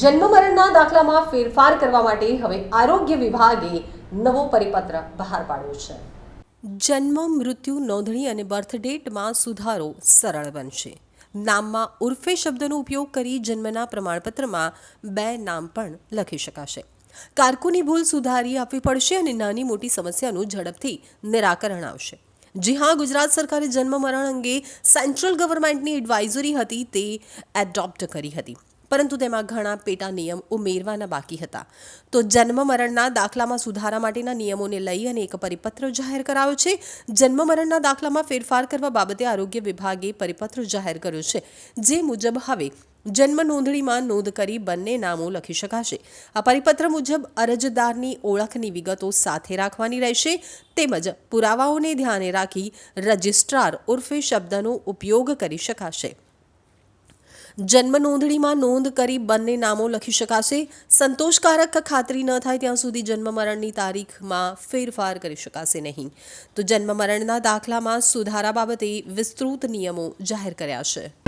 જન્મ મરણના દાખલામાં ફેરફાર કરવા માટે હવે આરોગ્ય વિભાગે નવો પરિપત્ર બહાર પાડ્યો છે। જન્મ મૃત્યુ નોંધણી અને બર્થ ડેટમાં સુધારો સરળ બનશે। નામમાં ઉર્ફે શબ્દનો ઉપયોગ કરી જન્મના પ્રમાણપત્રમાં 2 નામ પણ લખી શકાશે। કારકુની ભૂલ સુધારી આપવી પડશે અને નાની મોટી સમસ્યાનું ઝડપથી નિરાકરણ આવશે। જી હા, ગુજરાત સરકારે જન્મ મરણ અંગે સેન્ટ્રલ ગવર્મેન્ટની એડવાઇઝરી હતી તે એડોપ્ટ કરી હતી, પરંતુ તેમાં ઘણા પેટા નિયમ ઉમેરવાના બાકી હતા। તો જન્મ મરણના દાખલામાં સુધારા માટેના નિયમોને લઈ અને એક પરિપત્ર જાહેર કરાયો છે। જન્મ મરણના દાખલામાં ફેરફાર કરવા બાબતે આરોગ્ય વિભાગે પરિપત્ર જાહેર કર્યો છે, જે મુજબ હવે જન્મ નોંધણીમાં નોંધ કરી બંને નામો લખી શકાશે। આ પરિપત્ર મુજબ અરજદારની ઓળખની વિગતો સાથે રાખવાની રહેશે, તેમજ પુરાવાઓને ધ્યાને રાખી રજિસ્ટ્રાર ઉર્ફે શબ્દનો ઉપયોગ કરી શકાશે। જન્મ નોંધણીમાં નોંધ કરી બંને નામો લખી શકાશે। સંતોષકારક ખાતરી ન થાય ત્યાં સુધી જન્મ મરણની તારીખમાં ફેરફાર કરી શકાશે નહીં। તો જન્મ મરણના દાખલામાં સુધારા બાબતે વિસ્તૃત નિયમો જાહેર કર્યા છે।